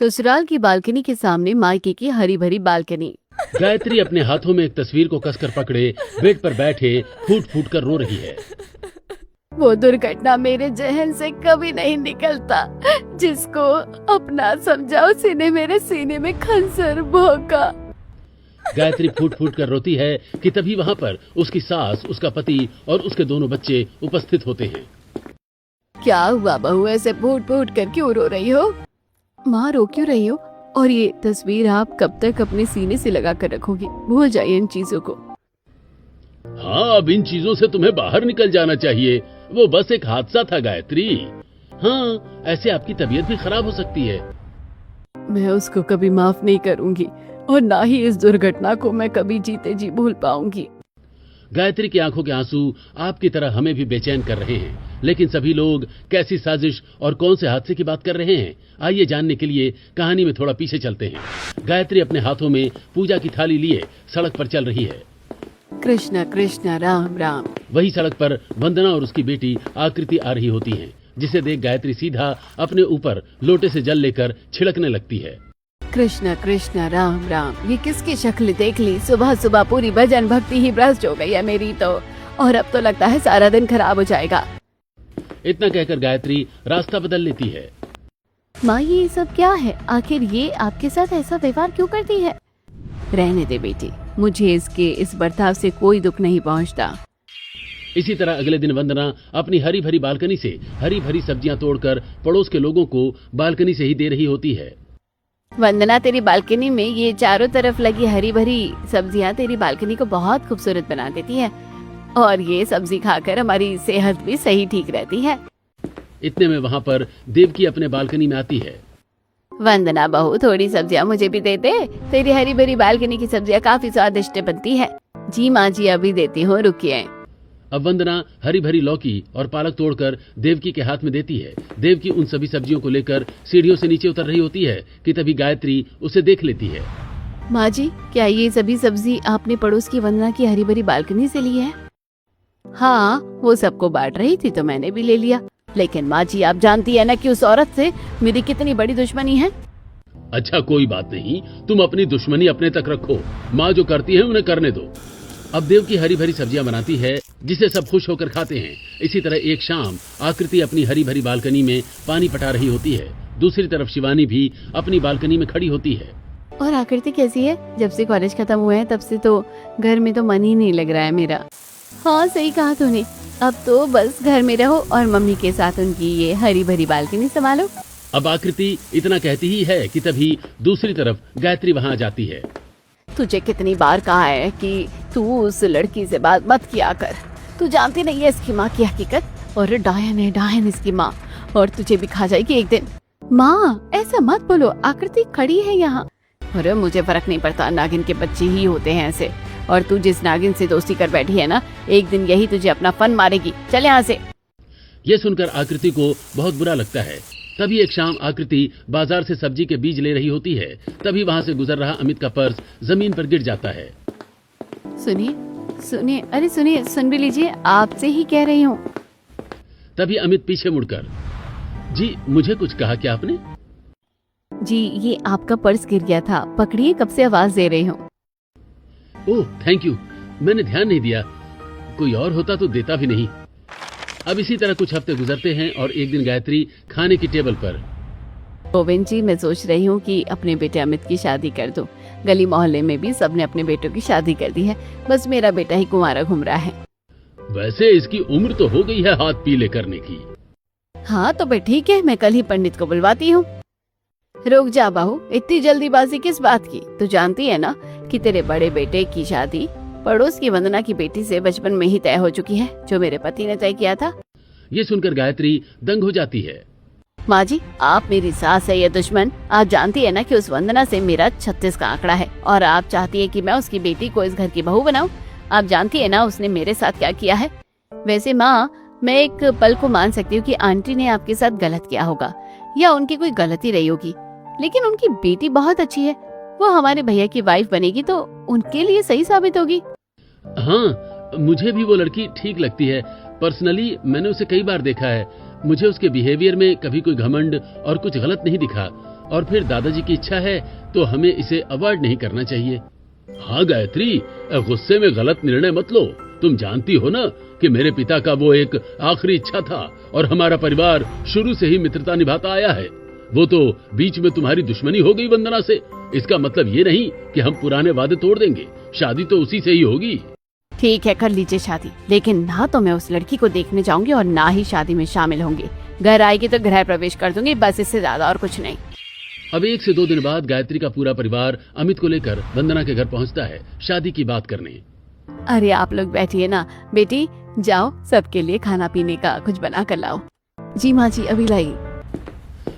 ससुराल की बालकनी के सामने मायके की हरी भरी बालकनी। गायत्री अपने हाथों में एक तस्वीर को कसकर पकड़े बेड पर बैठे फूट फूट कर रो रही है। वो दुर्घटना मेरे जहन से कभी नहीं निकलता। जिसको अपना समझा उसी ने मेरे सीने में खंजर भोंका। गायत्री फूट फूट कर रोती है कि तभी वहाँ पर उसकी सास, उसका पति और उसके दोनों बच्चे उपस्थित होते हैं। क्या हुआ बहू, ऐसे फूट फूट कर क्यों रो रही हो? माँ, रो क्यों रही हो? और ये तस्वीर आप कब तक अपने सीने से लगा कर रखोगी? भूल जाइए इन चीजों को। हाँ, अब इन चीजों से तुम्हें बाहर निकल जाना चाहिए। वो बस एक हादसा था गायत्री। हाँ, ऐसे आपकी तबीयत भी खराब हो सकती है। मैं उसको कभी माफ नहीं करूंगी और ना ही इस दुर्घटना को मैं कभी जीते जी भूल पाऊंगी। गायत्री की आंखों के आंसू आपकी तरह हमें भी बेचैन कर रहे हैं। लेकिन सभी लोग कैसी साजिश और कौन से हादसे की बात कर रहे हैं, आइए जानने के लिए कहानी में थोड़ा पीछे चलते हैं। गायत्री अपने हाथों में पूजा की थाली लिए सड़क पर चल रही है। कृष्ण कृष्ण राम राम। वही सड़क पर वंदना और उसकी बेटी आकृति आ रही होती हैं, जिसे देख गायत्री सीधा अपने ऊपर लोटे से जल लेकर छिड़कने लगती है। कृष्ण कृष्ण राम राम। ये किसकी शक्ल देख ली? सुबह सुबह पूरी भजन भक्ति ही भ्रष्ट हो गई है मेरी तो। और अब तो लगता है सारा दिन खराब हो जाएगा। इतना कहकर गायत्री रास्ता बदल लेती है। माँ, ये सब क्या है? आखिर ये आपके साथ ऐसा व्यवहार क्यों करती है? रहने दे बेटी, मुझे इसके इस बर्ताव से कोई दुख नहीं पहुँचता। इसी तरह अगले दिन वंदना अपनी हरी भरी बालकनी से हरी भरी सब्जियां तोड़कर पड़ोस के लोगों को बालकनी से ही दे रही होती है। वंदना, तेरी बालकनी में ये चारों तरफ लगी हरी भरी सब्जियां तेरी बालकनी को बहुत खूबसूरत बना देती है और ये सब्जी खाकर हमारी सेहत भी सही ठीक रहती है। इतने में वहाँ पर देवकी अपने बालकनी में आती है। वंदना बहू, थोड़ी सब्जियां मुझे भी दे दे। तेरी हरी भरी बालकनी की सब्जियां काफी स्वादिष्ट बनती है। जी माँ जी, अभी देती हूँ, रुकिए। अब वंदना हरी भरी लौकी और पालक तोड़कर देवकी के हाथ में देती है। देवकी उन सभी सब्जियों को लेकर सीढ़ियों से नीचे उतर रही होती है कि तभी गायत्री उसे देख लेती है। माँ जी, क्या ये सभी सब्जी आपने पड़ोस की वंदना की हरी भरी बालकनी से ली है? हाँ, वो सबको बांट रही थी तो मैंने भी ले लिया। लेकिन माँ जी, आप जानती है ना कि उस औरत से मेरी कितनी बड़ी दुश्मनी है। अच्छा, कोई बात नहीं, तुम अपनी दुश्मनी अपने तक रखो। माँ जो करती है उन्हें करने दो। अब देवकी हरी भरी सब्जियां बनाती है जिसे सब खुश होकर खाते हैं। इसी तरह एक शाम आकृति अपनी हरी भरी बालकनी में पानी पटा रही होती है। दूसरी तरफ शिवानी भी अपनी बालकनी में खड़ी होती है। और आकृति कैसी है? जब से कॉलेज खत्म हुआ है तब से तो घर में तो मन ही नहीं लग रहा है मेरा। हाँ, सही कहा तूने। अब तो बस घर में रहो और मम्मी के साथ उनकी ये हरी भरी बालकनी संभालो। अब आकृति इतना कहती ही है कि तभी दूसरी तरफ गायत्री वहां जाती है। तुझे कितनी बार कहा है कि तू उस लड़की से बात मत किया कर। तू जानती नहीं है इसकी माँ की हकीकत। और डायन है, डायन इसकी माँ, और तुझे भी खा जाएगी एक दिन। माँ, ऐसा मत बोलो, आकृति खड़ी है यहाँ। अरे मुझे फर्क नहीं पड़ता, नागिन के बच्चे ही होते हैं ऐसे। और तू जिस नागिन से दोस्ती कर बैठी है ना, एक दिन यही तुझे अपना फन मारेगी। चल यहाँ से। ये सुनकर आकृति को बहुत बुरा लगता है। तभी एक शाम आकृति बाजार से सब्जी के बीज ले रही होती है। तभी वहाँ से गुजर रहा अमित का पर्स जमीन पर गिर जाता है। सुनिए सुनिए, अरे सुनिए, सुन भी लीजिए, आपसे ही कह रही हूँ। तभी अमित पीछे मुड़कर, जी मुझे कुछ कहा क्या आपने? जी, ये आपका पर्स गिर गया था, पकड़िए, कब से आवाज दे रही हूँ। ओह थैंक यू, मैंने ध्यान नहीं दिया। कोई और होता तो देता भी नहीं। अब इसी तरह कुछ हफ्ते गुजरते हैं और एक दिन गायत्री खाने की टेबल पर, गोविंद जी, मैं सोच रही हूँ कि अपने बेटे अमित की शादी कर दूं। गली मोहल्ले में भी सबने अपने बेटों की शादी कर दी है, बस मेरा बेटा ही कुंवारा घूम रहा है। वैसे इसकी उम्र तो हो गई है हाथ पीले करने की। हाँ तो भाई ठीक है, मैं कल ही पंडित को बुलवाती हूँ। रुक जा बहू, इतनी जल्दीबाजी किस बात की? तू जानती है ना कि तेरे बड़े बेटे की शादी पड़ोस की वंदना की बेटी से बचपन में ही तय हो चुकी है, जो मेरे पति ने तय किया था। ये सुनकर गायत्री दंग हो जाती है। माँ जी, आप मेरी सास है या दुश्मन? आप जानती है ना कि उस वंदना से मेरा 36 का आंकड़ा है और आप चाहती है कि मैं उसकी बेटी को इस घर की बहू बनाऊं। आप जानती है ना उसने मेरे साथ क्या किया है। वैसे माँ, मैं एक पल को मान सकती हूँ कि आंटी ने आपके साथ गलत किया होगा या उनकी कोई गलती रही होगी, लेकिन उनकी बेटी बहुत अच्छी है। वो हमारे भैया की वाइफ बनेगी तो उनके लिए सही साबित होगी। हाँ, मुझे भी वो लड़की ठीक लगती है। पर्सनली मैंने उसे कई बार देखा है। मुझे उसके बिहेवियर में कभी कोई घमंड और कुछ गलत नहीं दिखा। और फिर दादाजी की इच्छा है तो हमें इसे अवॉइड नहीं करना चाहिए। हाँ गायत्री, गुस्से में गलत निर्णय मत लो। तुम जानती हो ना कि मेरे पिता का वो एक आखिरी इच्छा था और हमारा परिवार शुरू से ही मित्रता निभाता आया है। वो तो बीच में तुम्हारी दुश्मनी हो गई वंदना से। इसका मतलब ये नहीं कि हम पुराने वादे तोड़ देंगे। शादी तो उसी से ही होगी। ठीक है, कर लीजिए शादी, लेकिन ना तो मैं उस लड़की को देखने जाऊंगी और ना ही शादी में शामिल होंगी। घर आएगी तो गृह प्रवेश कर दूंगी, बस, इससे ज्यादा और कुछ नहीं। अब 1 से 2 दिन बाद गायत्री का पूरा परिवार अमित को लेकर वंदना के घर पहुंचता है शादी की बात करने। अरे आप लोग बैठिए ना, बेटी जाओ सबके लिए खाना पीने का कुछ बना कर लाओ। जी माँ जी, अभी लाई।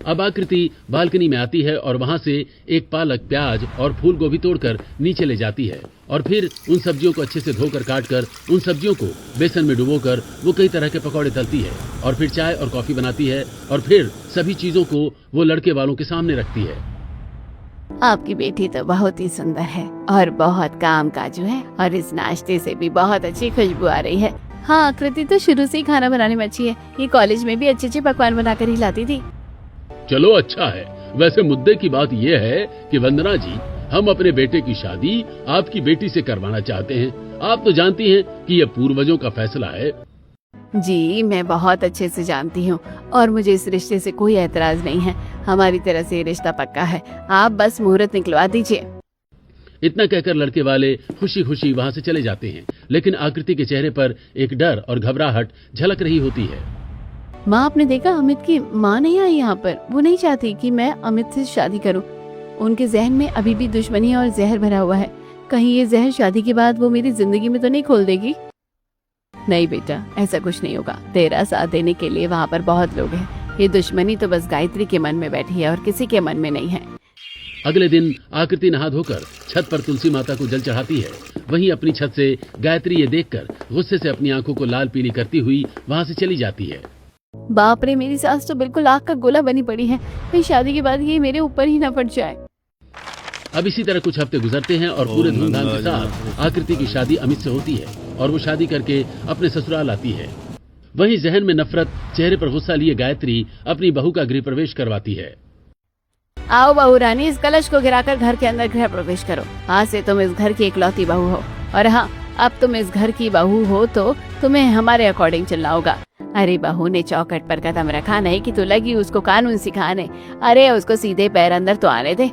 अब आकृति बालकनी में आती है और वहां से एक पालक, प्याज और फूल गोभी तोड़कर नीचे ले जाती है और फिर उन सब्जियों को अच्छे से धोकर काटकर उन सब्जियों को बेसन में डुबोकर वो कई तरह के पकौड़े तलती है और फिर चाय और कॉफी बनाती है और फिर सभी चीजों को वो लड़के वालों के सामने रखती है। आपकी बेटी तो बहुत ही सुंदर है और बहुत कामकाजू है और इस नाश्ते से भी बहुत अच्छी खुशबू आ रही है। हाँ, आकृति तो शुरू से ही खाना बनाने में अच्छी है। ये कॉलेज में भी अच्छे अच्छे पकवान बनाकर ही लाती थी। चलो अच्छा है। वैसे मुद्दे की बात यह है कि वंदना जी, हम अपने बेटे की शादी आपकी बेटी से करवाना चाहते हैं। आप तो जानती हैं कि यह पूर्वजों का फैसला है। जी, मैं बहुत अच्छे से जानती हूँ और मुझे इस रिश्ते से कोई एतराज नहीं है। हमारी तरफ से ये रिश्ता पक्का है, आप बस मुहूर्त निकलवा दीजिए। इतना कहकर लड़के वाले खुशी खुशी वहां से चले जाते हैं, लेकिन आकृति के चेहरे पर एक डर और घबराहट झलक रही होती है। माँ, आपने देखा अमित की माँ नहीं आई यहाँ पर। वो नहीं चाहती कि मैं अमित से शादी करूँ। उनके जहन में अभी भी दुश्मनी और जहर भरा हुआ है। कहीं ये जहर शादी के बाद वो मेरी जिंदगी में तो नहीं खोल देगी। नहीं बेटा, ऐसा कुछ नहीं होगा। तेरा साथ देने के लिए वहाँ पर बहुत लोग हैं। ये दुश्मनी तो बस गायत्री के मन में बैठी है और किसी के मन में नहीं है। अगले दिन आकृति नहा धोकर छत पर तुलसी माता को जल चढ़ाती है। वहीं अपनी छत से गायत्री ये देखकर गुस्से से अपनी आंखों को लाल पीली करती हुई वहां से चली जाती है। बाप रे, मेरी सास तो बिल्कुल आग का गोला बनी पड़ी है। कहीं शादी के बाद ये मेरे ऊपर ही न फट जाए। अब इसी तरह कुछ हफ्ते गुजरते हैं और पूरे धूमधाम के साथ आकृति की शादी अमित से होती है और वो शादी करके अपने ससुराल आती है। वहीं जहन में नफरत, चेहरे पर गुस्सा लिए गायत्री अपनी बहू का गृह प्रवेश करवाती है। आओ बहू रानी, इस कलश को गिराकर घर के अंदर गृह प्रवेश करो। आज से तुम इस घर की इकलौती बहू हो और हाँ, अब तुम इस घर की बहू हो तो तुम्हें हमारे अकॉर्डिंग चलना होगा। अरे बहू ने चौखट पर कदम रखा नहीं कि तू लगी उसको कानून सिखाने। अरे उसको सीधे पैर अंदर तो आने दे।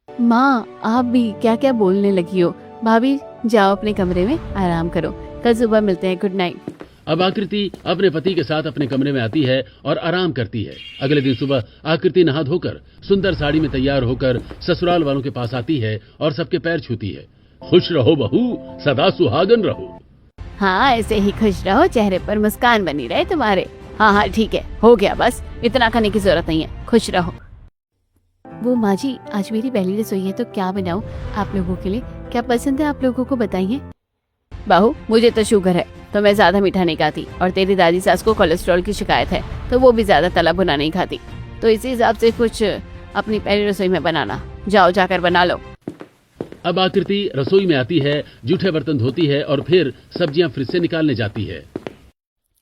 माँ, आप भी क्या क्या बोलने लगी हो। भाभी जाओ अपने कमरे में आराम करो, कल सुबह मिलते हैं। Good night. अब आकृति अपने पति के साथ अपने कमरे में आती है और आराम करती है। अगले दिन सुबह आकृति नहा धोकर सुंदर साड़ी में तैयार होकर ससुराल वालों के पास आती है और सबके पैर छूती है। खुश रहो बहू, सदा सुहागन रहो। हाँ, ऐसे ही खुश रहो, चेहरे पर मुस्कान बनी रहे तुम्हारे। हाँ हाँ ठीक है, हो गया, बस इतना करने की जरूरत नहीं है, खुश रहो। वो माँ जी, आज मेरी पहली रसोई है तो क्या बनाऊं आप लोगों के लिए? क्या पसंद है आप लोगों को बताइए। बहू, मुझे तो शुगर है तो मैं ज्यादा मीठा नहीं खाती और तेरी दादी सास को कोलेस्ट्रॉल की शिकायत है तो वो भी ज्यादा तला भुना नहीं खाती। तो इसी हिसाब से कुछ अपनी पहली रसोई में बनाना। जाओ जाकर बना लो। अब आकृति रसोई में आती है, जूठे बर्तन धोती है और फिर सब्जियां फ्रिज से निकालने जाती है।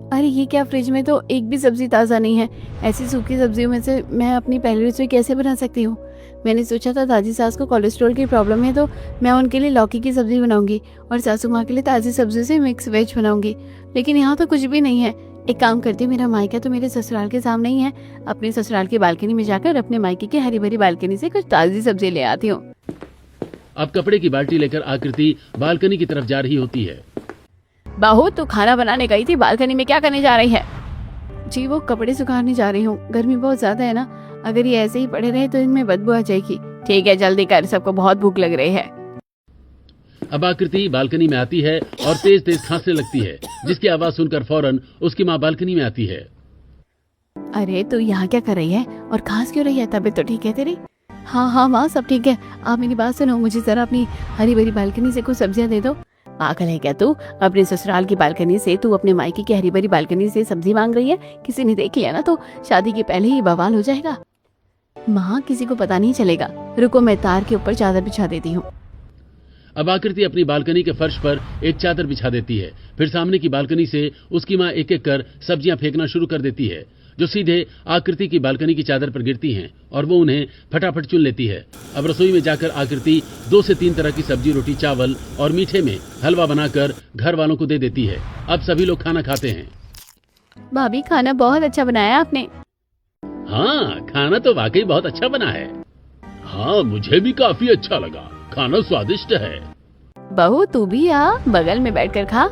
अरे ये क्या, फ्रिज में तो एक भी सब्जी ताज़ा नहीं है। ऐसी सूखी सब्जियों में से मैं अपनी पहली रसोई कैसे बना सकती हूँ? मैंने सोचा था दादी सास को कोलेस्ट्रॉल की प्रॉब्लम है तो मैं उनके लिए लौकी की सब्जी बनाऊंगी और सासू माँ के लिए ताज़ी सब्जी से मिक्स वेज बनाऊंगी, लेकिन यहाँ तो कुछ भी नहीं है। एक काम करती हूँ, मेरा मायका तो मेरे ससुराल के सामने ही है। अपने ससुराल की बालकनी में जाकर अपने मायके की हरी भरी बालकनी से कुछ ताज़ी सब्जी ले आती हूँ। अब कपड़े की बाल्टी लेकर आकृति बालकनी की तरफ जा रही होती है। बहू, तू खाना बनाने गई थी, बालकनी में क्या करने जा रही है? जी, वो कपड़े सुखाने जा रही हूँ। गर्मी बहुत ज्यादा है ना, अगर ये ऐसे ही पड़े रहे तो इनमें बदबू आ जाएगी। ठीक है, जल्दी कर, सबको बहुत भूख लग रही है। अब आकृति बालकनी में आती है और तेज तेज खांसने लगती है, जिसकी आवाज सुनकर फौरन उसकी माँ बालकनी में आती है। अरे तू यहाँ क्या कर रही है और खांस क्यों रही है? तबीयत तो ठीक है तेरी? हाँ हाँ माँ, सब ठीक है। आप मेरी बात सुनो, मुझे जरा अपनी हरी भरी बालकनी से कुछ सब्जियां दे दो। पागल है क्या तू? अपने ससुराल की बालकनी से तू अपने मायके की हरी भरी बालकनी से सब्जी मांग रही है? किसी ने देख लिया ना तो शादी के पहले ही बवाल हो जाएगा। माँ, किसी को पता नहीं चलेगा। रुको, मैं तार के ऊपर चादर बिछा देती हूँ। अब आकृति अपनी बालकनी के फर्श पर एक चादर बिछा देती है। फिर सामने की बालकनी से उसकी माँ एक एक कर सब्जियां फेंकना शुरू कर देती है। जो सीधे आकृति की बालकनी की चादर पर गिरती हैं और वो उन्हें फटाफट चुन लेती है। अब रसोई में जाकर आकृति 2 से 3 तरह की सब्जी, रोटी, चावल और मीठे में हलवा बनाकर घर वालों को दे देती है। अब सभी लोग खाना खाते हैं। भाभी, खाना बहुत अच्छा बनाया आपने। हाँ, खाना तो वाकई बहुत अच्छा बना है। हाँ, मुझे भी काफी अच्छा लगा। खाना स्वादिष्ट है। बहू, तू भी आ, बगल में बैठकर खा।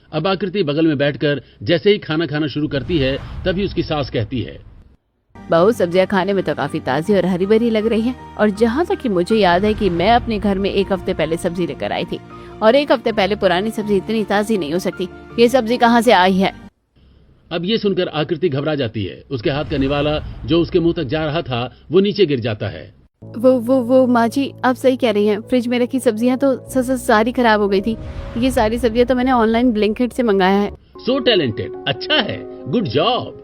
अब आकृति बगल में बैठकर जैसे ही खाना खाना शुरू करती है, तभी उसकी सास कहती है, बहू, सब्जियां खाने में तो काफी ताजी और हरी भरी लग रही है। और जहाँ तक कि मुझे याद है कि मैं अपने घर में 1 हफ्ते पहले सब्जी लेकर आई थी, और 1 हफ्ते पहले पुरानी सब्जी इतनी ताजी नहीं हो सकती। ये सब्जी कहाँ से आई है? अब ये सुनकर आकृति घबरा जाती है। उसके हाथ का निवाला जो उसके मुंह तक जा रहा था, वो नीचे गिर जाता है। वो माँ जी, आप सही कह रही हैं। फ्रिज में रखी सब्जियां तो सारी खराब हो गई थी। ये सारी सब्जियां तो मैंने ऑनलाइन ब्लिंकिट से मंगाया है। सो टैलेंटेड, अच्छा है, गुड जॉब।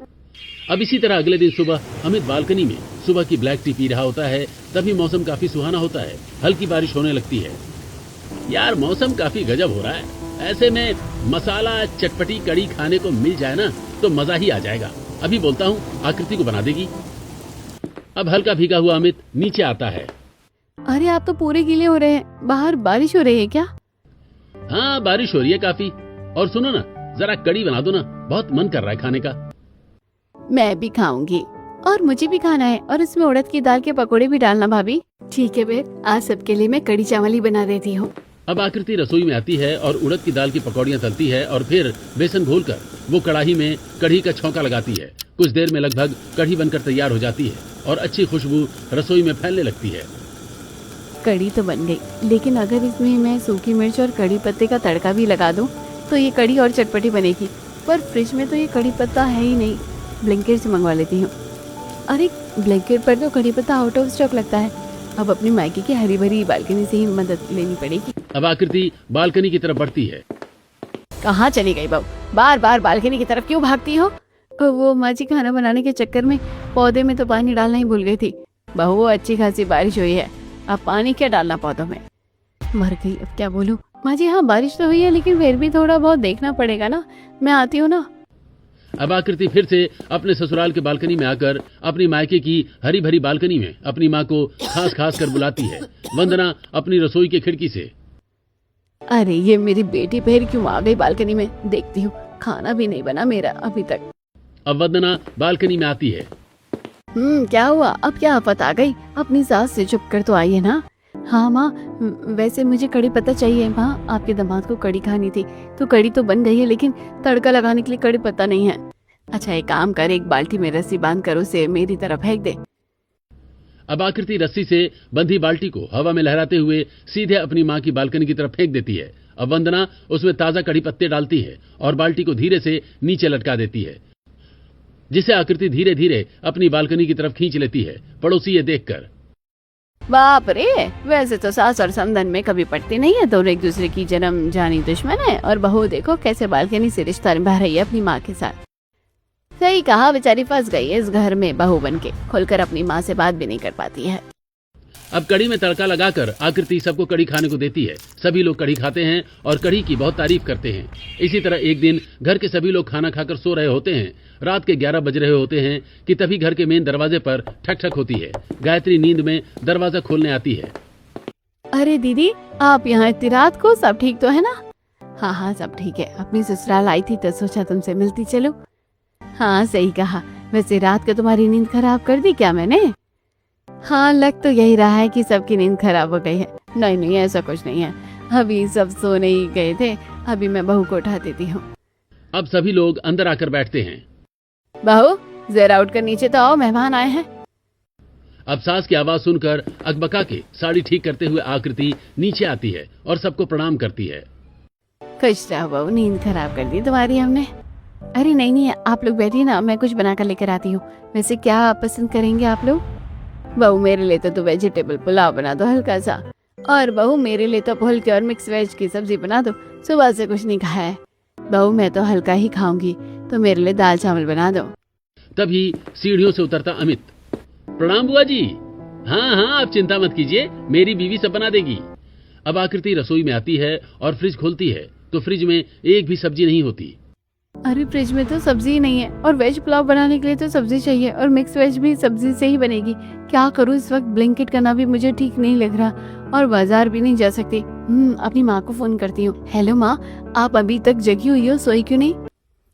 अब इसी तरह अगले दिन सुबह अमित बालकनी में सुबह की ब्लैक टी पी रहा होता है। तभी मौसम काफी सुहाना होता है। हल्की बारिश होने लगती है। यार, मौसम काफी गजब हो रहा है। ऐसे में मसाला चटपटी कड़ी खाने को मिल जाए ना, तो मजा ही आ जाएगा। अभी बोलता हूँ, आकृति को बना देगी। अब हल्का भीगा हुआ अमित नीचे आता है। अरे, आप तो पूरे गीले हो रहे हैं। बाहर बारिश हो रही है क्या? हाँ, बारिश हो रही है काफी। और सुनो ना, जरा कड़ी बना दो ना, बहुत मन कर रहा है खाने का। मैं भी खाऊंगी, और मुझे भी खाना है। और इसमें उड़द की दाल के पकोड़े भी डालना भाभी। ठीक है फिर, आज सबके लिए मैं कड़ी चावल ही बना देती हूँ। अब आकृति रसोई में आती है और उड़द की दाल की पकौड़ियाँ तलती है और फिर बेसन घोलकर वो कढ़ाई में कढ़ी का छौंका लगाती है। कुछ देर में लगभग कढ़ी बनकर तैयार हो जाती है और अच्छी खुशबू रसोई में फैलने लगती है। कढ़ी तो बन गई, लेकिन अगर इसमें मैं सूखी मिर्च और कड़ी पत्ते का तड़का भी लगा दूं, तो ये कढ़ी और चटपटी बनेगी। पर फ्रिज में तो ये कड़ी पत्ता है ही नहीं। ब्लिंकिट से मंगवा लेती हूँ। अरे, ब्लिंकिट पर तो कड़ी पत्ता आउट ऑफ स्टॉक लगता है। अब अपनी मायके की हरी भरी बालकनी से ही मदद लेनी पड़ेगी। अब आकृति बालकनी की तरफ बढ़ती है। कहाँ चली गई बहू? बार बार बालकनी की तरफ क्यों भागती हो? वो माँ जी, खाना बनाने के चक्कर में पौधे में तो पानी डालना ही भूल गई थी। बहू, अच्छी खासी बारिश हुई है, अब पानी क्या डालना पौधों में? मर गई, अब क्या बोलूं? माँ जी, हाँ बारिश तो हुई है, लेकिन फिर भी थोड़ा बहुत देखना पड़ेगा ना। मैं आती हूँ ना। अब आकृति फिर से अपने ससुराल के बालकनी में आकर अपनी मायके की हरी भरी बालकनी में अपनी माँ को खास खास कर बुलाती है। वंदना अपनी रसोई की खिड़की से, अरे, ये मेरी बेटी फिर क्यों आ गई बालकनी में? देखती हूँ, खाना भी नहीं बना मेरा अभी तक। अब वंदना बालकनी में आती है। क्या हुआ? अब क्या आफत आ गई? अपनी सास से चुप कर तो आई है ना। हाँ माँ, वैसे मुझे कड़ी पत्ता चाहिए। माँ, आपके दामाद को कड़ी खानी थी, तो कड़ी तो बन गई है, लेकिन तड़का लगाने के लिए कड़ी पत्ता नहीं है। अच्छा, एक काम कर, एक बाल्टी में रस्सी बांध कर उसे मेरी तरफ फेंक दे। अब आकृति रस्सी से बंधी बाल्टी को हवा में लहराते हुए सीधे अपनी माँ की बालकनी की तरफ फेंक देती है। अब वंदना उसमें ताजा कड़ी पत्ते डालती है और बाल्टी को धीरे से नीचे लटका देती है, जिसे आकृति धीरे धीरे अपनी बालकनी की तरफ खींच लेती है। पड़ोसी ये देखकर, बाप रे, वैसे तो सास और समधन में कभी पटती नहीं है, दोनों एक दूसरे की जन्म जानी दुश्मन है। और बहू देखो कैसे बालकनी से रिश्ता निभा रही है अपनी माँ के साथ। सही कहा, बेचारी फंस गई है इस घर में बहू बनके, खुलकर अपनी माँ से बात भी नहीं कर पाती है। अब कड़ी में तड़का लगाकर आकृति सबको कड़ी खाने को देती है। सभी लोग कड़ी खाते हैं और कड़ी की बहुत तारीफ करते हैं। इसी तरह एक दिन घर के सभी लोग खाना खाकर सो रहे होते हैं। रात के 11 बज रहे होते हैं कि तभी घर के मेन दरवाजे पर ठक ठक होती है। गायत्री नींद में दरवाजा खोलने आती है। अरे दीदी, आप यहाँ इतनी रात को? सब ठीक तो है ना? हाँ हाँ, सब ठीक है। अपनी ससुराल आई थी तो सोचा तुमसे मिलती चलो। हाँ, सही कहा। वैसे रात को तुम्हारी नींद खराब कर दी क्या मैंने? हाँ, लग तो यही रहा है कि सबकी नींद खराब हो गई है। नहीं नहीं, ऐसा कुछ नहीं है, अभी सब सोने ही गए थे। अभी मैं बहू को उठा देती हूँ। अब सभी लोग अंदर आकर बैठते हैं। बहू, जरा उठकर नीचे तो आओ, मेहमान आए हैं। अब सास की आवाज सुनकर अकबका के साड़ी ठीक करते हुए आकृति नीचे आती है और सबको प्रणाम करती है। खुश रहो बहू, नींद खराब कर दी तुम्हारी हमने। अरे नहीं नहीं, आप लोग बैठिए ना, मैं कुछ बनाकर लेकर आती हूँ। वैसे क्या पसंद करेंगे आप लोग? बहू, मेरे लिए तो वेजिटेबल पुलाव बना दो हल्का सा। और बहू, मेरे लिए तो हल्के और मिक्स वेज की सब्जी बना दो, सुबह से कुछ नहीं खाया है। बहू, मैं तो हल्का ही खाऊंगी, तो मेरे लिए दाल चावल बना दो। तभी सीढ़ियों से उतरता अमित, प्रणाम बुआ जी। हाँ हाँ, आप चिंता मत कीजिए, मेरी बीवी सब बना देगी। अब आकृति रसोई में आती है और फ्रिज खोलती है तो फ्रिज में एक भी सब्जी नहीं होती। अरे फ्रिज में तो सब्जी ही नहीं है, और वेज पुलाव बनाने के लिए तो सब्जी चाहिए, और मिक्स वेज भी सब्जी से ही बनेगी। क्या करूँ, इस वक्त ब्लिंकिट करना भी मुझे ठीक नहीं लग रहा, और बाजार भी नहीं जा सकती। अपनी माँ को फोन करती हूँ। हेलो माँ, आप अभी तक जगी हुई हो, सोई क्यों नहीं?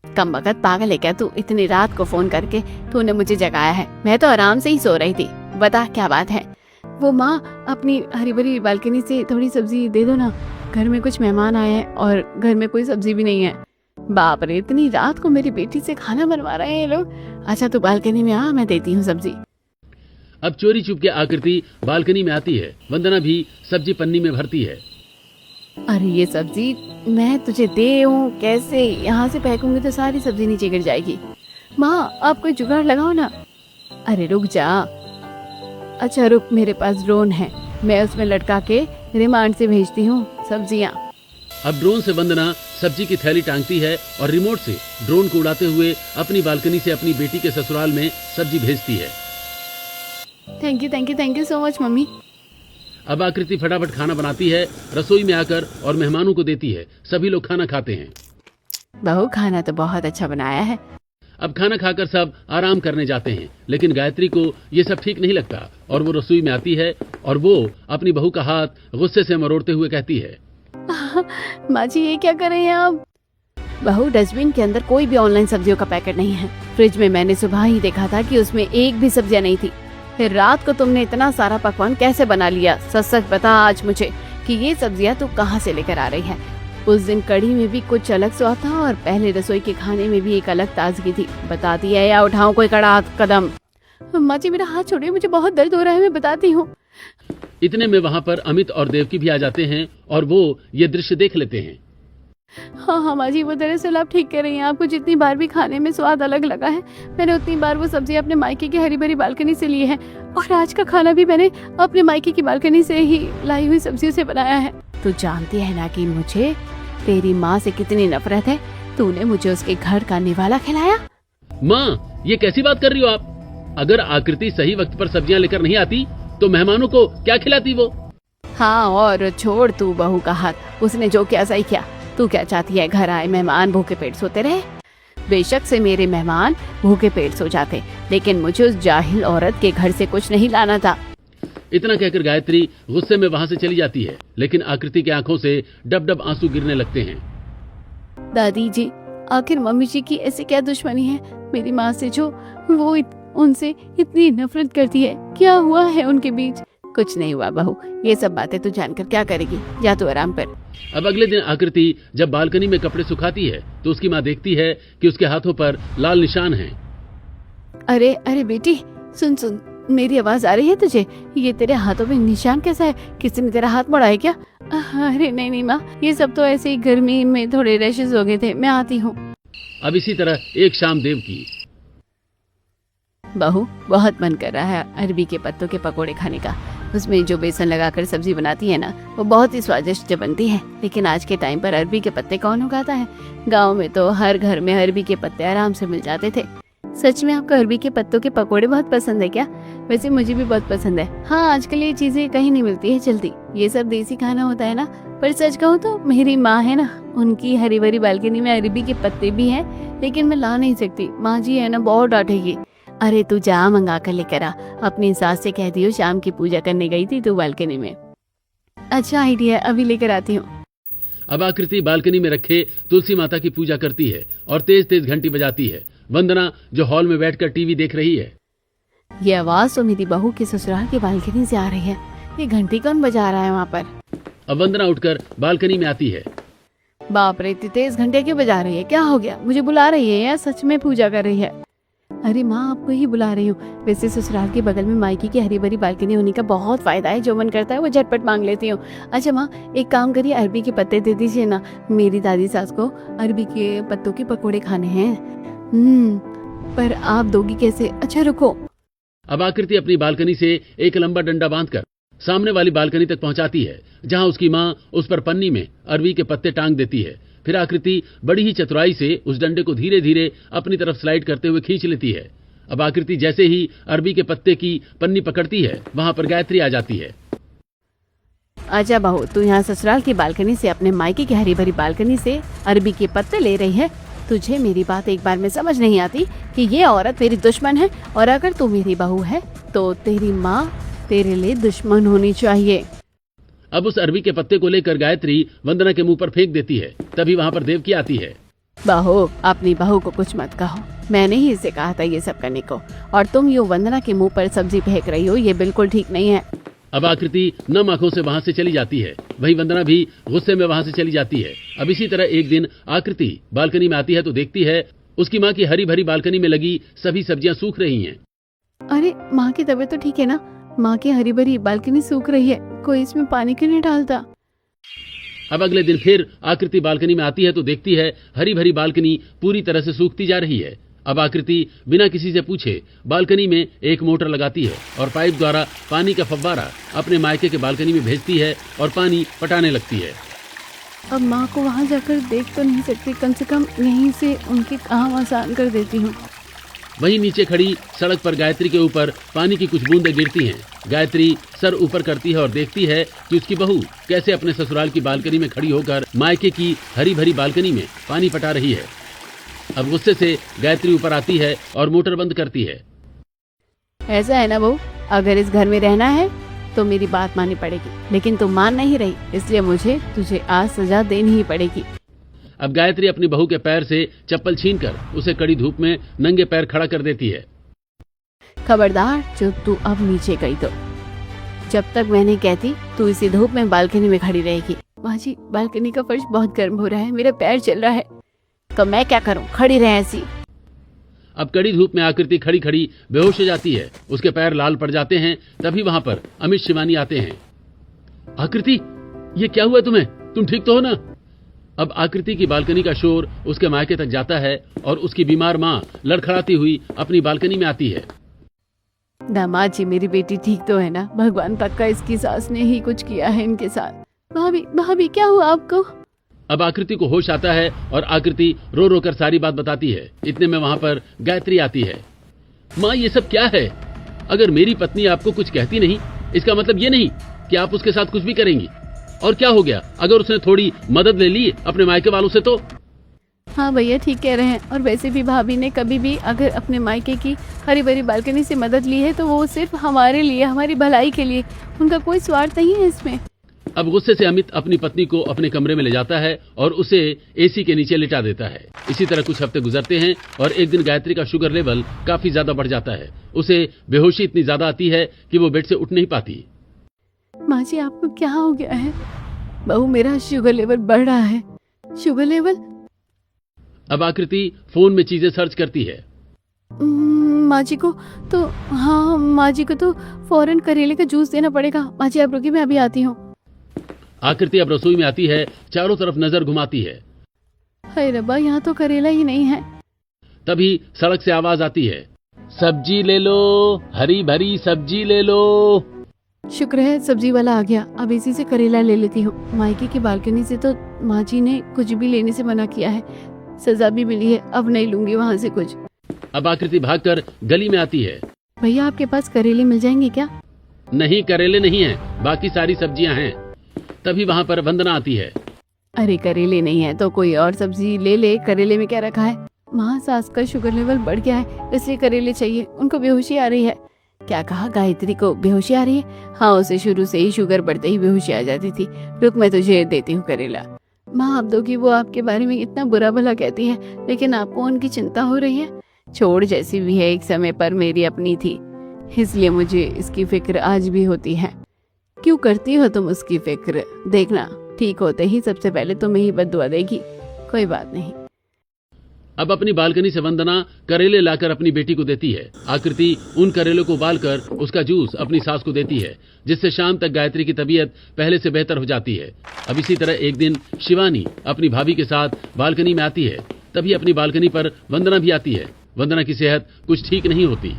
कम वक्त पागल है क्या तू, इतनी रात को फोन करके तूने मुझे जगाया है? मैं तो आराम से ही सो रही थी, बता क्या बात है? वो माँ, अपनी हरी भरी बालकनी से थोड़ी सब्जी दे दो ना, घर में कुछ मेहमान आए हैं और घर में कोई सब्जी भी नहीं है। बाप रे, इतनी रात को मेरी बेटी से खाना बनवा रहे हैं ये लोग। अच्छा तू बालकनी में आ, मैं देती हूँ सब्जी। अब चोरी चुप के आकृति बालकनी में आती है। वंदना भी सब्जी पन्नी में भरती है। अरे ये सब्जी मैं तुझे दे हूँ कैसे? यहाँ से फेंकूंगी तो सारी सब्जी नीचे गिर जाएगी। माँ आप कोई जुगाड़ लगाओ ना। अरे रुक जा। अच्छा रुक, मेरे पास ड्रोन है, मैं उसमें लटका के रिमांड से भेजती हूँ सब्जियाँ। अब ड्रोन से वंदना सब्जी की थैली टांगती है और रिमोट से ड्रोन को उड़ाते हुए अपनी बालकनी से अपनी बेटी के ससुराल में सब्जी भेजती है। Thank you so much mummy. अब आकृति फटाफट खाना बनाती है, रसोई में आकर और मेहमानों को देती है। सभी लोग खाना खाते हैं। बहू खाना तो बहुत अच्छा बनाया है। अब खाना खाकर सब आराम करने जाते हैं, लेकिन गायत्री को ये सब ठीक नहीं लगता और वो रसोई में आती है और वो अपनी बहू का हाथ गुस्से से मरोड़ते हुए कहती है, माँ जी ये क्या कर रही हैं आप? बहू, डस्टबिन के अंदर कोई भी ऑनलाइन सब्जियों का पैकेट नहीं है। फ्रिज में मैंने सुबह ही देखा था कि उसमें एक भी सब्जियां नहीं थी। फिर रात को तुमने इतना सारा पकवान कैसे बना लिया? सच सच बता आज मुझे कि ये सब्जियां तू कहाँ से लेकर आ रही है? उस दिन कढ़ी में भी कुछ अलग स्वाद था और पहले रसोई के खाने में भी एक अलग ताजगी थी। बताती है या उठाऊं कोई कड़ा कदम? माँ जी मेरा हाथ छोड़िए, मुझे बहुत दर्द हो रहा है, मैं बताती हूँ। इतने में वहाँ पर अमित और देवकी भी आ जाते हैं और वो ये दृश्य देख लेते हैं। हाँ माँ जी, वो दरअसल आप ठीक कह रही हैं। आपको जितनी बार भी खाने में स्वाद अलग लगा है, मैंने उतनी बार वो सब्जी अपने मायके की हरी भरी बालकनी से ली है, और आज का खाना भी मैंने अपने मायके की बालकनी से ही लाई हुई सब्जियों से बनाया है। तू जानती है ना कि मुझे तेरी माँ से कितनी नफरत है। तूने मुझे उसके घर का निवाला खिलाया। माँ ये कैसी बात कर रही हो आप? अगर आकृति सही वक्त पर सब्जियां लेकर नहीं आती तो मेहमानों को क्या खिलाती वो? हाँ और छोड़ तू बहू का हाथ, उसने जो किया सही किया। तू क्या चाहती है, घर आए मेहमान भूखे पेट सोते रहे? बेशक से मेरे मेहमान भूखे पेट सो जाते, लेकिन मुझे उस जाहिल औरत के घर से कुछ नहीं लाना था। इतना कहकर गायत्री गुस्से में वहाँ से चली जाती है, लेकिन आकृति की आंखों से डब डब आंसू गिरने लगते हैं। दादी जी, आखिर मम्मी जी की ऐसी क्या दुश्मनी है मेरी माँ से जो वो उनसे इतनी नफरत करती है? क्या हुआ है उनके बीच? कुछ नहीं हुआ बहू, ये सब बातें तू जानकर क्या करेगी? जा तू आराम कर। अब अगले दिन आकृति जब बालकनी में कपड़े सुखाती है तो उसकी माँ देखती है कि उसके हाथों पर लाल निशान हैं। अरे अरे बेटी, सुन सुन, मेरी आवाज आ रही है तुझे? ये तेरे हाथों में निशान कैसा है? किसी ने तेरा हाथ मोड़ा है क्या? अरे नहीं नहीं माँ, ये सब तो ऐसे ही गर्मी में थोड़े रैशेस हो गए थे, मैं आती हूँ। अब इसी तरह एक शाम देव की। बहू, बहुत मन कर रहा है अरबी के पत्तों के पकोड़े खाने का। उसमें जो बेसन लगाकर सब्जी बनाती है ना, वो बहुत ही स्वादिष्ट बनती है। लेकिन आज के टाइम पर अरबी के पत्ते कौन उगाता है? गांव में तो हर घर में अरबी के पत्ते आराम से मिल जाते थे। सच में आपको अरबी के पत्तों के पकोड़े बहुत पसंद है क्या? वैसे मुझे भी बहुत पसंद है। हाँ, आजकल ये चीजें कहीं नहीं मिलती है जल्दी। ये सब देसी खाना होता है ना। पर सच कहूँ तो मेरी माँ है ना, उनकी हरी भरी बालकनी में अरबी के पत्ते भी हैं, लेकिन मैं ला नहीं सकती। माँ जी है ना, बहुत डांटेगी। अरे तू जा मंगा कर लेकर आ। अपनी सास से कह दियो शाम की पूजा करने गई थी तू बालकनी में। अच्छा आइडिया, अभी लेकर आती हूँ। अब आकृति बालकनी में रखे तुलसी माता की पूजा करती है और तेज तेज घंटी बजाती है। वंदना जो हॉल में बैठकर टीवी देख रही है। ये आवाज तो मेरी बहू के ससुराल की बालकनी से आ रही है। ये घंटी कौन बजा रहा है वहाँ पर? अब वंदना उठकर बालकनी में आती है। बाप रे, इतनी तेज घंटे क्यों बजा रही है? क्या हो गया? मुझे बुला रही है या सच में पूजा कर रही है? अरे माँ, आपको ही बुला रही हूँ। वैसे ससुराल के बगल में मायके की हरी भरी बालकनी होने का बहुत फायदा है। जो मन करता है वो झटपट मांग लेती हूँ। अच्छा माँ, एक काम करिए, अरबी के पत्ते दे दीजिए ना। मेरी दादी सास को अरबी के पत्तों के पकोड़े खाने हैं। पर आप दोगी कैसे? अच्छा रुको। अब आकृति अपनी बालकनी से एक लंबा डंडा बांधकर सामने वाली बालकनी तक पहुंचाती है, जहां उसकी माँ उस पर पन्नी में अरबी के पत्ते टांग देती है। फिर आकृति बड़ी ही चतुराई से उस डंडे को धीरे धीरे अपनी तरफ स्लाइड करते हुए खींच लेती है। अब आकृति जैसे ही अरबी के पत्ते की पन्नी पकड़ती है, वहां पर गायत्री आ जाती है। आजा बहू, तू यहाँ ससुराल की बालकनी से अपने मायके की हरी भरी बालकनी से अरबी के पत्ते ले रही है? तुझे मेरी बात एक बार में समझ नहीं आती कि ये औरत मेरी दुश्मन है, और अगर तू मेरी बहू है तो तेरी माँ तेरे लिए दुश्मन होनी चाहिए। अब उस अरबी के पत्ते को लेकर गायत्री वंदना के मुंह पर फेंक देती है। तभी वहाँ पर देवकी आती है। बहू, अपनी बहू को कुछ मत कहो, मैंने ही इसे कहा था ये सब करने को, और तुम यूँ वंदना के मुंह पर सब्जी फेंक रही हो, ये बिल्कुल ठीक नहीं है। अब आकृति नम आंखों से वहाँ से चली जाती है। वही वंदना भी गुस्से में वहाँ से चली जाती है। अब इसी तरह एक दिन आकृति बालकनी में आती है तो देखती है उसकी माँ की हरी भरी बालकनी में लगी सभी सब्जियां सूख रही हैं। अरे, माँ की तबीयत तो ठीक है ना? माँ की हरी भरी बालकनी सूख रही है, कोई इसमें पानी क्यों नहीं डालता? अब अगले दिन फिर आकृति बालकनी में आती है तो देखती है हरी भरी बालकनी पूरी तरह से सूखती जा रही है। अब आकृति बिना किसी से पूछे बालकनी में एक मोटर लगाती है और पाइप द्वारा पानी का फव्वारा अपने मायके के बालकनी में भेजती है और पानी पटाने लगती है। अब माँ को वहाँ जाकर देख तो नहीं सकती, कम से कम यहीं से उनके काम आसान कर देती हूँ। वहीं नीचे खड़ी सड़क पर गायत्री के ऊपर पानी की कुछ बूंदें गिरती हैं। गायत्री सर ऊपर करती है और देखती है कि उसकी बहू कैसे अपने ससुराल की बालकनी में खड़ी होकर मायके की हरी भरी बालकनी में पानी पटा रही है। अब गुस्से से गायत्री ऊपर आती है और मोटर बंद करती है। ऐसा है ना बहू, अगर इस घर में रहना है तो मेरी बात माननी पड़ेगी, लेकिन तुम मान नहीं रही, इसलिए मुझे तुझे आज सजा देनी ही पड़ेगी। अब गायत्री अपनी बहू के पैर से चप्पल छीनकर उसे कड़ी धूप में नंगे पैर खड़ा कर देती है। खबरदार, जो तू अब नीचे गई तो जब तक मैं नहीं कहती तू इसी धूप में बालकनी में खड़ी रहेगी। माँ जी, बालकनी का फर्श बहुत गर्म हो रहा है, मेरा पैर चल रहा है, तो मैं क्या करूं, खड़ी रहे ऐसी। अब कड़ी धूप में आकृति खड़ी खड़ी बेहोश हो जाती है। उसके पैर लाल पड़ जाते हैं। तभी वहां पर अमित शिवानी आते हैं। आकृति, ये क्या हुआ तुम्हें? तुम ठीक तो हो ना? अब आकृति की बालकनी का शोर उसके मायके तक जाता है और उसकी बीमार माँ लड़खड़ाती हुई अपनी बालकनी में आती है। दामाद जी, मेरी बेटी ठीक तो है ना? भगवान पक्का इसकी सास ने ही कुछ किया है इनके साथ। भाभी, भाभी क्या हुआ आपको? अब आकृति को होश आता है और आकृति रो रो कर सारी बात बताती है। इतने में वहां पर गायत्री आती है। माँ, ये सब क्या है? अगर मेरी पत्नी आपको कुछ कहती नहीं, इसका मतलब ये नहीं कि आप उसके साथ कुछ भी करेंगी। और क्या हो गया अगर उसने थोड़ी मदद ले ली अपने मायके वालों से तो? हाँ भैया, ठीक कह रहे हैं। और वैसे भी भाभी ने कभी भी अगर अपने मायके की हरी भरी बालकनी से मदद ली है तो वो सिर्फ हमारे लिए, हमारी भलाई के लिए, उनका कोई स्वार्थ नहीं है इसमें। अब गुस्से से अमित अपनी पत्नी को अपने कमरे में ले जाता है और उसे एसी के नीचे लिटा देता है। इसी तरह कुछ हफ्ते गुजरते हैं और एक दिन गायत्री का शुगर लेवल काफी ज्यादा बढ़ जाता है। उसे बेहोशी इतनी ज्यादा आती है कि वो बेड से उठ नहीं पाती। माँ जी, आपको क्या हो गया है? बहू, मेरा शुगर लेवल बढ़ रहा है। Sugar level? अब आकृति फोन में चीजें सर्च करती है। माँ जी को तो हाँ, माँ जी को तो फौरन करेले का जूस देना पड़ेगा। माँ जी आप रुकिए, मैं अभी आती हूँ। आकृति अब रसोई में आती है, चारों तरफ नजर घुमाती है। हाय रब्बा, यहाँ तो करेला ही नहीं है। तभी सड़क से आवाज आती है, सब्जी ले लो, हरी भरी सब्जी ले लो। शुक्र है सब्जी वाला आ गया। अब इसी से करेला ले लेती हूँ। मायके की बालकनी से तो माँ जी ने कुछ भी लेने से मना किया है, सजा भी मिली है, अब नहीं लूंगी वहाँ से कुछ। अब आकृति भागकर गली में आती है। भैया, आपके पास करेले मिल जाएंगे क्या? नहीं, करेले नहीं है, बाकी सारी सब्जियां हैं। तभी वहां पर वंदना आती है। अरे, करेले नहीं है तो कोई और सब्जी ले ले, करेले में क्या रखा है? माँ, सास का शुगर लेवल बढ़ गया है, इसलिए करेले चाहिए। उनको बेहोशी आ रही है। क्या कहा? गायत्री को बेहोशी आ रही है? हाँ, उसे शुरू से ही शुगर बढ़ते ही बेहोशी आ जाती थी। रुक, मैं तुझे देती हूँ करेला। माँ, आप दो कि वो आपके बारे में इतना बुरा भला कहती है, लेकिन आपको उनकी चिंता हो रही है। छोड़, जैसी भी है एक समय पर मेरी अपनी थी, इसलिए मुझे इसकी फिक्र आज भी होती है। क्यों करती हो तुम उसकी फिक्र? देखना, ठीक होते ही सबसे पहले तुम्हें ही बद्दुआ देगी। कोई बात नहीं। अब अपनी बालकनी से वंदना करेले लाकर अपनी बेटी को देती है। आकृति उन करेलों को उबालकर उसका जूस अपनी सास को देती है, जिससे शाम तक गायत्री की तबीयत पहले से बेहतर हो जाती है। अब इसी तरह एक दिन शिवानी अपनी भाभी के साथ बालकनी में आती है। तभी अपनी बालकनी पर वंदना भी आती है। वंदना की सेहत कुछ ठीक नहीं होती।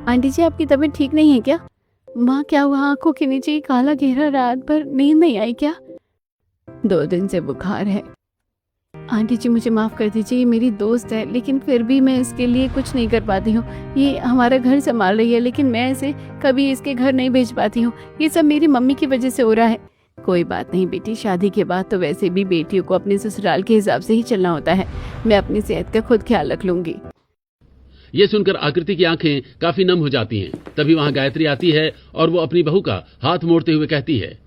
आंटी जी, आपकी तबीयत ठीक नहीं है क्या? माँ, क्या हुआ? आंखों के नीचे काला घेरा, रात भर नींद नहीं आई क्या? 2 दिन से बुखार है। आंटी जी, मुझे माफ कर दीजिए, ये मेरी दोस्त है, लेकिन फिर भी मैं इसके लिए कुछ नहीं कर पाती हूँ। ये हमारा घर संभाल रही है, लेकिन मैं इसे कभी इसके घर नहीं भेज पाती हूँ। ये सब मेरी मम्मी की वजह से हो रहा है। कोई बात नहीं बेटी, शादी के बाद तो वैसे भी बेटियों को अपने ससुराल के हिसाब से ही चलना होता है। मैं अपनी सेहत का खुद ख्याल रख लूंगी। ये सुनकर आकृति की आंखें काफी नम हो जाती हैं। तभी वहां गायत्री आती है और वो अपनी बहू का हाथ मोड़ते हुए कहती है,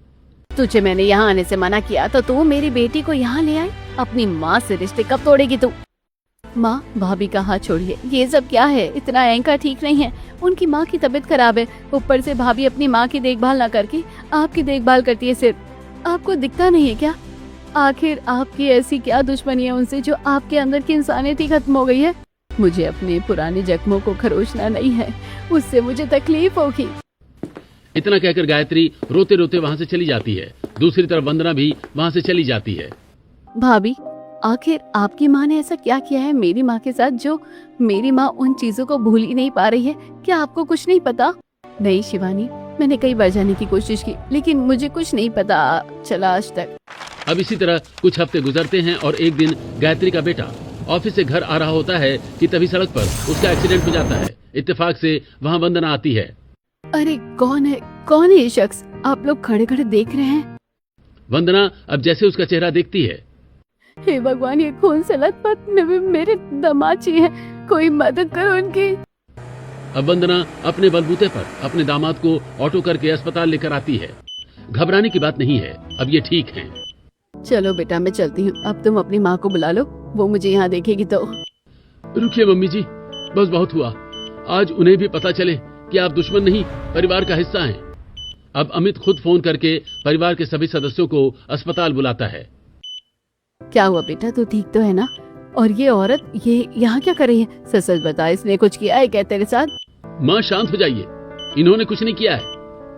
तुझे मैंने यहाँ आने से मना किया तो तू मेरी बेटी को यहाँ ले आई। अपनी माँ से रिश्ते कब तोड़ेगी तू? माँ, भाभी का हाथ छोड़िए। ये सब क्या है? इतना अहंकार ठीक नहीं है। उनकी माँ की तबीयत खराब है, ऊपर से भाभी अपनी माँ की देखभाल ना करके आपकी देखभाल करती है। सिर्फ आपको दिखता नहीं है क्या? आखिर आपकी ऐसी क्या दुश्मनी है उनसे जो आपके अंदर की इंसानियत ही खत्म हो गई है? मुझे अपने पुराने जख्मों को खरोचना नहीं है, उससे मुझे तकलीफ होगी। इतना कहकर गायत्री रोते रोते वहां से चली जाती है। दूसरी तरफ वंदना भी वहां से चली जाती है। भाभी, आखिर आपकी माँ ने ऐसा क्या किया है मेरी माँ के साथ जो मेरी माँ उन चीजों को भूल ही नहीं पा रही है? क्या आपको कुछ नहीं पता? नहीं शिवानी, मैंने कई बार जाने की कोशिश की लेकिन मुझे कुछ नहीं पता चला आज तक। अब इसी तरह कुछ हफ्ते गुजरते हैं और एक दिन गायत्री का बेटा ऑफिस से घर आ रहा होता है कि तभी सड़क पर उसका एक्सीडेंट हो जाता है। इत्तेफाक से वहाँ वंदना आती है। अरे कौन है ये शख्स? आप लोग खड़े खड़े देख रहे हैं। वंदना अब जैसे उसका चेहरा देखती है, हे भगवान, ये खून से लथपथ मेरे दामाद है, कोई मदद करो उनकी। अब वंदना अपने बलबूते पर अपने दामाद को ऑटो करके अस्पताल लेकर आती है। घबराने की बात नहीं है, अब ये ठीक हैं। चलो बेटा, मैं चलती हूँ। अब तुम अपनी माँ को बुला लो, वो मुझे यहाँ देखेगी तो। रुकिए मम्मी जी, बस बहुत हुआ। आज उन्हें भी पता चले कि आप दुश्मन नहीं, परिवार का हिस्सा हैं। अब अमित खुद फोन करके परिवार के सभी सदस्यों को अस्पताल बुलाता है। क्या हुआ बेटा, तू ठीक तो है ना? और ये औरत ये यहाँ क्या कर रही है? सच सच बता, इसने कुछ किया है क्या तेरे साथ? माँ शांत हो जाइए, इन्होंने कुछ नहीं किया है,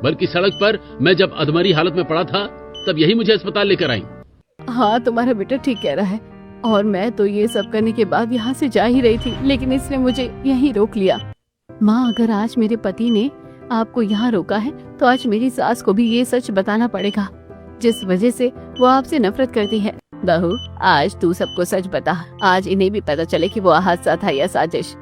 बल्कि सड़क पर मैं जब अधमरी हालत में पड़ा था तब यही मुझे अस्पताल लेकर आई। हाँ, तुम्हारा बेटा ठीक कह रहा है। और मैं तो ये सब करने के बाद यहाँ से जा ही रही थी, लेकिन इसने मुझे यहीं रोक लिया। माँ, अगर आज मेरे पति ने आपको यहाँ रोका है तो आज मेरी सास को भी ये सच बताना पड़ेगा, जिस वजह से वो आपसे नफरत करती है। बहू, आज तू सबको सच बता, आज इन्हें भी पता चले कि वो हादसा था या साजिश।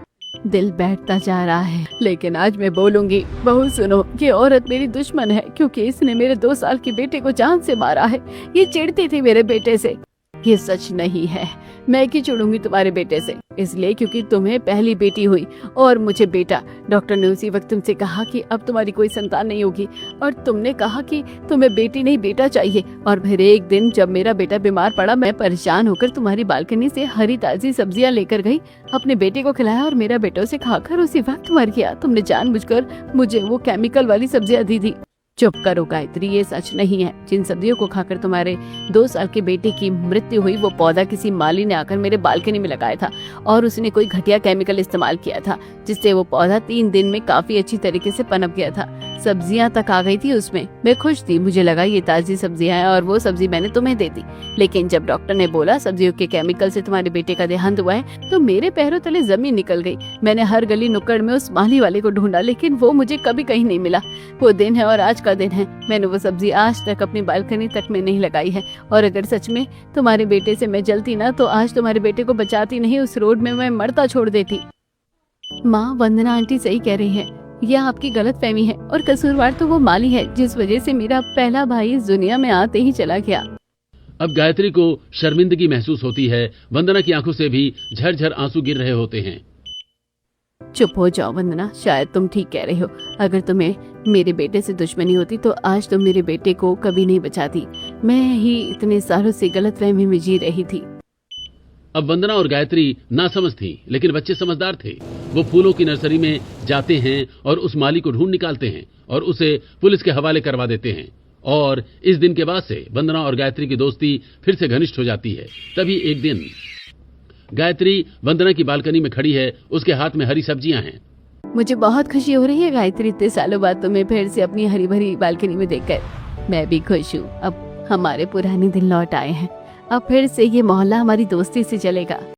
दिल बैठता जा रहा है, लेकिन आज मैं बोलूंगी। बहू सुनो, ये औरत मेरी दुश्मन है क्योंकि इसने मेरे 2 साल के बेटे को जान से मारा है। ये चिढ़ती थी मेरे बेटे से। ये सच नहीं है, मैं क्यों चिढ़ूंगी तुम्हारे बेटे से? इसलिए क्योंकि तुम्हें पहली बेटी हुई और मुझे बेटा। डॉक्टर ने उसी वक्त तुमसे कहा कि अब तुम्हारी कोई संतान नहीं होगी और तुमने कहा कि तुम्हें बेटी नहीं बेटा चाहिए। और फिर एक दिन जब मेरा बेटा बीमार पड़ा, मैं परेशान होकर तुम्हारी बालकनी से हरी ताजी सब्जियां लेकर गई, अपने बेटे को खिलाया और मेरा बेटा उसे खाकर उसी वक्त मर गया। तुमने जानबूझकर मुझे वो केमिकल वाली सब्जियां दी थी। चुप करो गायत्री, ये सच नहीं है। जिन सब्जियों को खाकर तुम्हारे 2 साल के बेटे की मृत्यु हुई, वो पौधा किसी माली ने आकर मेरे बालकनी में लगाया था और उसने कोई घटिया केमिकल इस्तेमाल किया था, जिससे वो पौधा 3 दिन में काफी अच्छी तरीके से पनप गया था। सब्जियां तक आ गई थी उसमें। मैं खुश थी, मुझे लगा ये ताजी सब्जियां हैं और वो सब्जी मैंने तुम्हें दे दी। लेकिन जब डॉक्टर ने बोला सब्जियों के केमिकल से तुम्हारे बेटे का देहांत हुआ है, तो मेरे पैरों तले जमीन निकल गई। मैंने हर गली नुक्कड़ में उस माली वाले को ढूंढा, लेकिन वो मुझे कभी कहीं नहीं मिला। वो दिन है और आज का दिन है। मैंने वो सब्जी आज तक अपनी बालकनी तक में नहीं लगाई है। और अगर सच में तुम्हारे बेटे से मैं जलती ना, तो आज तुम्हारे बेटे को बचाती नहीं, उस रोड में मैं मरता छोड़ देती। माँ, वंदना आंटी सही कह रही है। यह आपकी गलतफहमी है और कसूरवार तो वो माली है, जिस वजह से मेरा पहला भाई इस दुनिया में आते ही चला गया। अब गायत्री को शर्मिंदगी महसूस होती है। वंदना की आंखों से भी झरझर आंसू गिर रहे होते हैं। चुप हो जाओ वंदना, शायद तुम ठीक कह रहे हो। अगर तुम्हें मेरे बेटे से दुश्मनी होती तो आज तुम मेरे बेटे को कभी नहीं बचाती। मैं ही इतने सालों से गलतफहमी में जी रही थी। अब वंदना और गायत्री नासमझ थी, लेकिन बच्चे समझदार थे। वो फूलों की नर्सरी में जाते हैं और उस माली को ढूंढ निकालते हैं और उसे पुलिस के हवाले करवा देते हैं। और इस दिन के बाद से वंदना और गायत्री की दोस्ती फिर से घनिष्ठ हो जाती है। तभी एक दिन गायत्री वंदना की बालकनी में खड़ी है, उसके हाथ में हरी सब्जियां हैं। मुझे बहुत खुशी हो रही है गायत्री, इतने सालों बाद तुम्हें फिर से अपनी हरी भरी बालकनी में देखकर। मैं भी खुश हूँ। अब हमारे पुराने दिन लौट आए हैं। अब फिर से ये मोहल्ला हमारी दोस्ती से चलेगा।